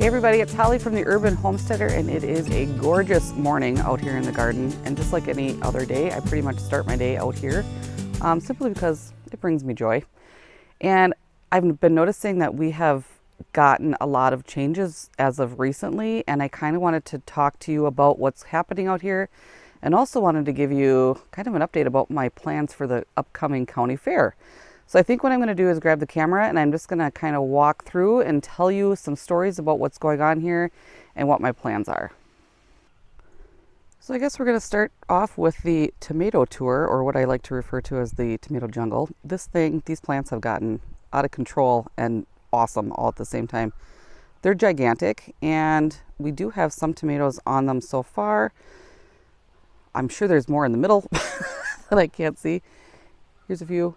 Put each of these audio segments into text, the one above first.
Hey everybody, it's Holly from the Urban Homesteader, and it is a gorgeous morning out here in the garden. And just like any other day, I pretty much start my day out here simply because it brings me joy. And I've been noticing that we have gotten a lot of changes as of recently, and I kind of wanted to talk to you about what's happening out here, and also wanted to give you kind of an update about my plans for the upcoming county fair. So I think what I'm going to do is grab the camera and I'm just going to kind of walk through and tell you some stories about what's going on here and what my plans are. So I guess we're going to start off with the tomato tour, or what I like to refer to as the tomato jungle. These plants have gotten out of control and awesome all at the same time. They're gigantic, and we do have some tomatoes on them so far. I'm sure there's more in the middle that I can't see. Here's a few.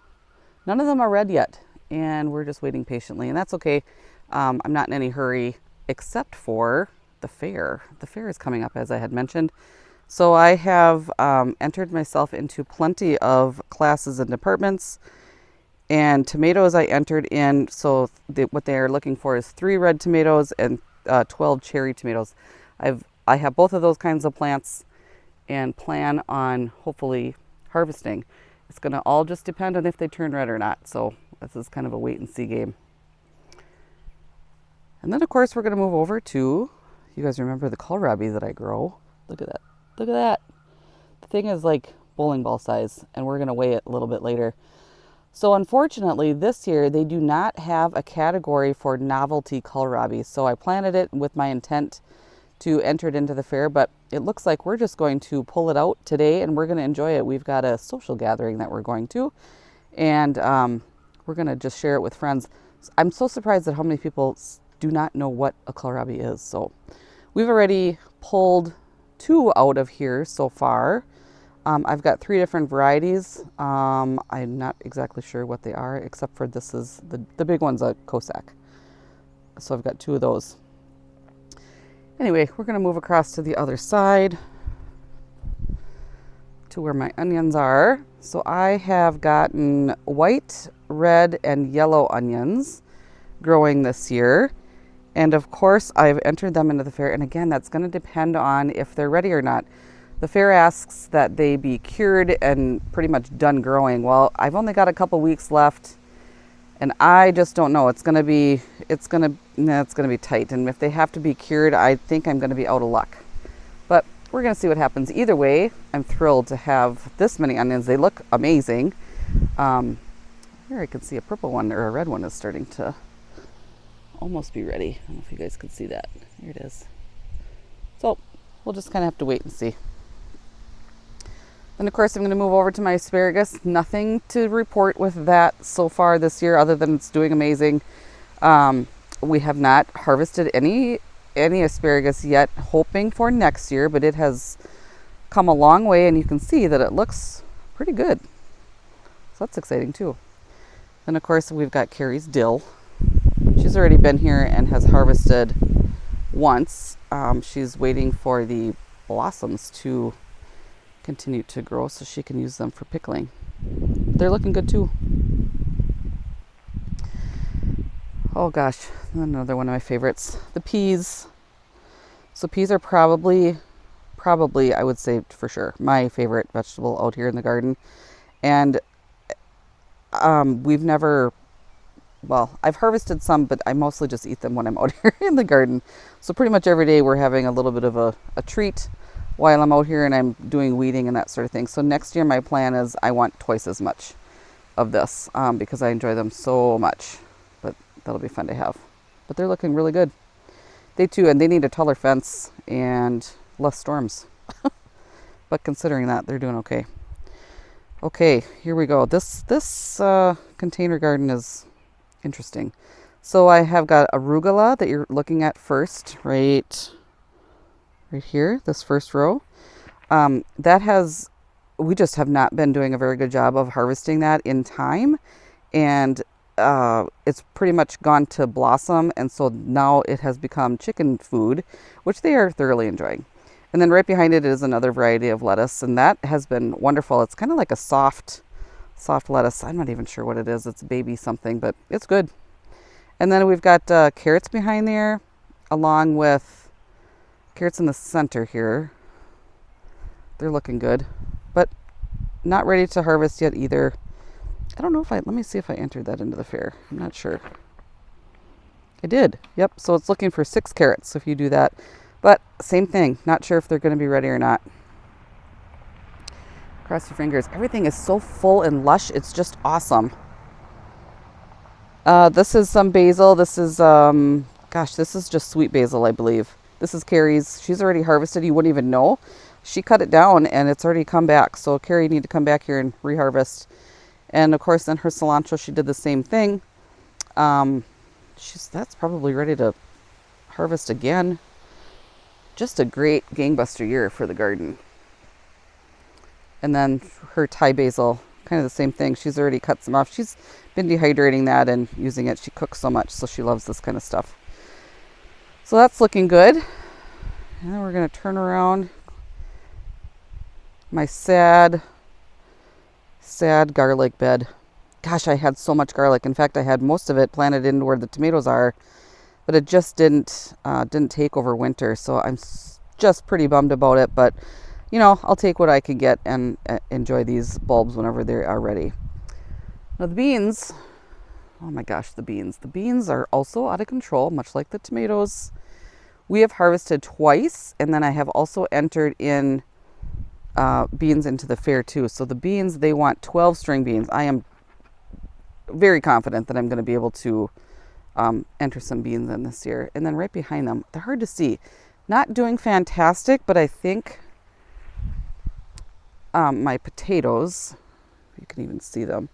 None of them are red yet, and we're just waiting patiently, and that's okay. I'm not in any hurry, except for the fair. The fair is coming up, as I had mentioned. So I have entered myself into plenty of classes and departments, and tomatoes I entered in. So what they are looking for is 3 red tomatoes and 12 cherry tomatoes. I have both of those kinds of plants and plan on hopefully harvesting. It's going to all just depend on if they turn red or not. So this is kind of a wait and see game. And then of course we're going to move over to, you guys remember the kohlrabi that I grow? Look at that. Look at that. The thing is like bowling ball size, and we're going to weigh it a little bit later. So unfortunately this year they do not have a category for novelty kohlrabi. So I planted it with my intent to enter it into the fair, but it looks like we're just going to pull it out today and we're going to enjoy it. We've got a social gathering that we're going to, and we're going to just share it with friends. I'm so surprised at how many people do not know what a kohlrabi is. So we've already pulled 2 out of here so far. I've got 3 different varieties. I'm not exactly sure what they are, except for this is the big one's a Cossack. So I've got 2 of those. Anyway, we're going to move across to the other side to where my onions are. So I have gotten white, red, and yellow onions growing this year. And of course, I've entered them into the fair. And again, that's going to depend on if they're ready or not. The fair asks that they be cured and pretty much done growing. Well, I've only got a couple weeks left, and I just don't know. It's going to be tight. And if they have to be cured, I think I'm going to be out of luck. But we're going to see what happens. Either way, I'm thrilled to have this many onions. They look amazing. Here I can see a purple one, or a red one is starting to almost be ready. I don't know if you guys can see that. Here it is. So we'll just kind of have to wait and see. And of course, I'm going to move over to my asparagus. Nothing to report with that so far this year, other than it's doing amazing. We have not harvested any asparagus yet, hoping for next year, but it has come a long way, and you can see that it looks pretty good. So that's exciting too. Then of course, we've got Carrie's dill. She's already been here and has harvested once. She's waiting for the blossoms to continue to grow so she can use them for pickling. They're looking good too. Oh gosh, another one of my favorites, the peas. So peas are probably I would say for sure my favorite vegetable out here in the garden. And I've harvested some, but I mostly just eat them when I'm out here in the garden. So pretty much every day we're having a little bit of a treat while I'm out here, and I'm doing weeding and that sort of thing. So next year my plan is I want twice as much of this because I enjoy them so much. But that'll be fun to have. But they're looking really good. They need a taller fence and less storms. But considering that, they're doing okay. Okay, here we go. This container garden is interesting. So I have got arugula that you're looking at first, right here, this first row. We just have not been doing a very good job of harvesting that in time, and it's pretty much gone to blossom, and so now it has become chicken food, which they are thoroughly enjoying. And then right behind it is another variety of lettuce, and that has been wonderful. It's kind of like a soft lettuce. I'm not even sure what it is. It's baby something, but it's good. And then we've got carrots behind there. along with carrots in the center here. They're looking good, but not ready to harvest yet either. I don't know if let me see if I entered that into the fair. I'm not sure. I did. Yep. So it's looking for 6 carrots if you do that. But same thing. Not sure if they're going to be ready or not. Cross your fingers. Everything is so full and lush. It's just awesome. This is some basil. This is, this is just sweet basil, I believe. This is Carrie's. She's already harvested. You wouldn't even know. She cut it down and it's already come back. So Carrie, you need to come back here and reharvest. And of course, in her cilantro, she did the same thing. That's probably ready to harvest again. Just a great gangbuster year for the garden. And then her Thai basil, kind of the same thing. She's already cut some off. She's been dehydrating that and using it. She cooks so much, so she loves this kind of stuff. So that's looking good. And then we're going to turn around my sad garlic bed. Gosh, I had so much garlic. In fact, I had most of it planted in where the tomatoes are, but it just didn't take over winter. So I'm just pretty bummed about it, but you know, I'll take what I can get and enjoy these bulbs whenever they are ready. Now the beans, oh my gosh, the beans. The beans are also out of control, much like the tomatoes. We have harvested twice, and then I have also entered in beans into the fair too. So the beans, they want 12 string beans. I am very confident that I'm going to be able to enter some beans in this year. And then right behind them, they're hard to see. Not doing fantastic, but I think my potatoes, you can even see them.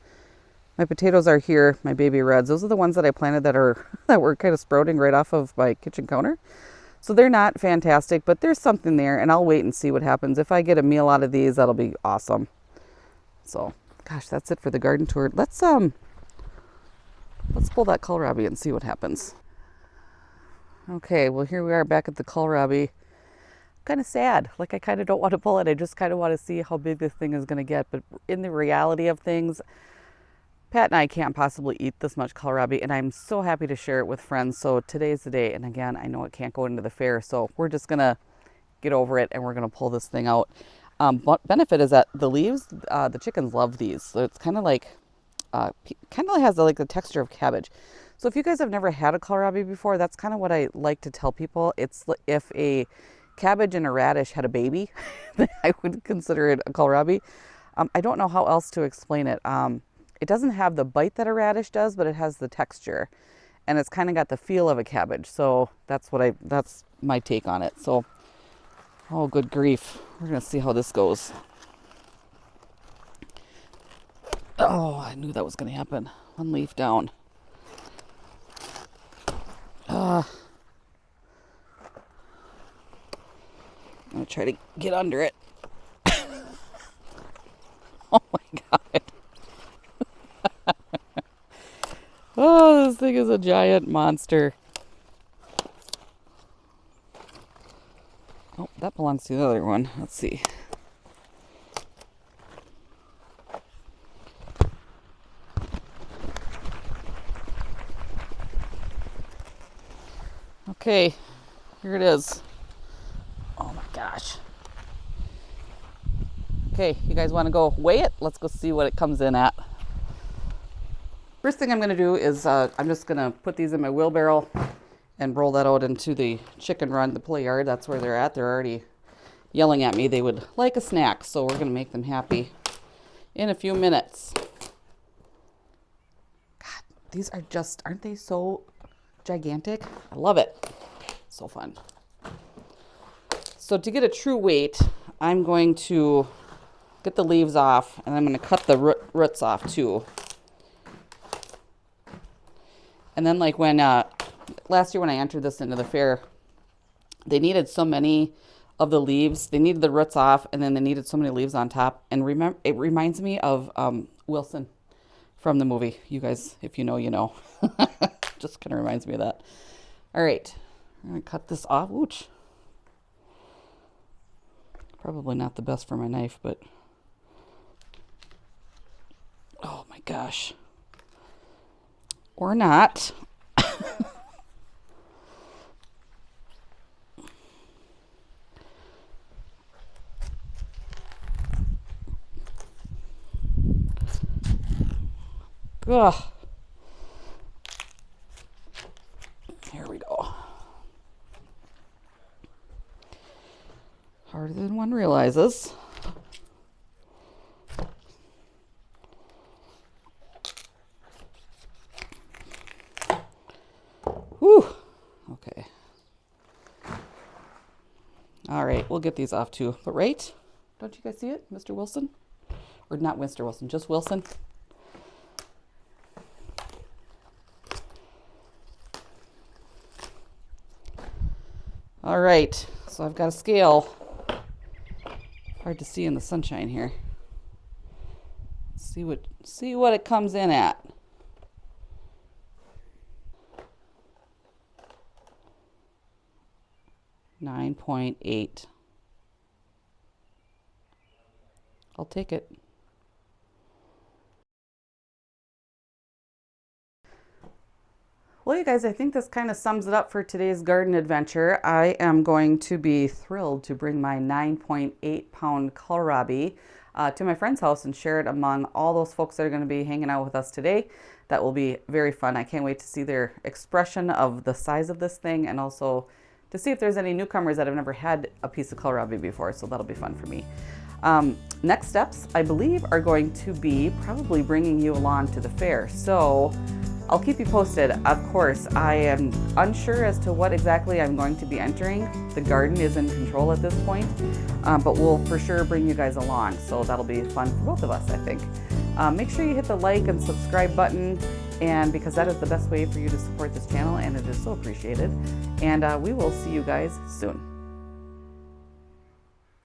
My potatoes are here, my baby reds. Those are the ones that I planted that were kind of sprouting right off of my kitchen counter. So they're not fantastic, but there's something there, and I'll wait and see what happens. If I get a meal out of these, that'll be awesome. So, gosh, that's it for the garden tour. Let's pull that kohlrabi and see what happens. Okay, well, here we are back at the kohlrabi. Kind of sad. Like, I kind of don't want to pull it. I just kind of want to see how big this thing is going to get. But in the reality of things, Pat and I can't possibly eat this much kohlrabi, and I'm so happy to share it with friends. So today's the day. And again, I know it can't go into the fair, so we're just going to get over it and we're going to pull this thing out. Benefit is that the leaves, the chickens love these. So it's kind of like, has like the texture of cabbage. So if you guys have never had a kohlrabi before, that's kind of what I like to tell people. It's if a cabbage and a radish had a baby, I would consider it a kohlrabi. I don't know how else to explain it. It doesn't have the bite that a radish does, but it has the texture, and it's kind of got the feel of a cabbage. So that's my take on it. So, oh, good grief. We're going to see how this goes. Oh, I knew that was going to happen. One leaf down. I'm going to try to get under it. Oh my God. Oh, this thing is a giant monster. Oh, that belongs to the other one. Let's see. Okay, here it is. Oh my gosh. Okay, you guys want to go weigh it? Let's go see what it comes in at. First thing I'm going to do is I'm just going to put these in my wheelbarrow and roll that out into the chicken run, the play yard. That's where they're at. They're already yelling at me. They would like a snack, so we're going to make them happy in a few minutes. God, these are just, aren't they so gigantic? I love it. So fun. So to get a true weight, I'm going to get the leaves off, and I'm going to cut the roots off too. And then like when last year when I entered this into the fair, they needed so many of the leaves. They needed the roots off, and then they needed so many leaves on top. And it reminds me of Wilson from the movie. You guys, if you know, you know. Just kind of reminds me of that. All right, I'm going to cut this off. Ouch. Probably not the best for my knife, but oh my gosh. Or not. Ugh. Here we go. Harder than one realizes. Whew. Okay. All right, we'll get these off too. But right? Don't you guys see it, Mr. Wilson? Or not Mr. Wilson, just Wilson. All right, so I've got a scale. Hard to see in the sunshine here. See what it comes in at. .8. I'll take it. Well, you guys, I think this kind of sums it up for today's garden adventure. I am going to be thrilled to bring my 9.8 pound kohlrabi to my friend's house and share it among all those folks that are going to be hanging out with us today. That will be very fun. I can't wait to see their expression of the size of this thing, and also to see if there's any newcomers that have never had a piece of kohlrabi before, so that'll be fun for me. Next steps, I believe, are going to be probably bringing you along to the fair. So I'll keep you posted. Of course, I am unsure as to what exactly I'm going to be entering. The garden is in control at this point, but we'll for sure bring you guys along. So that'll be fun for both of us, I think. Make sure you hit the like and subscribe button, and because that is the best way for you to support this channel, and it is so appreciated. And we will see you guys soon.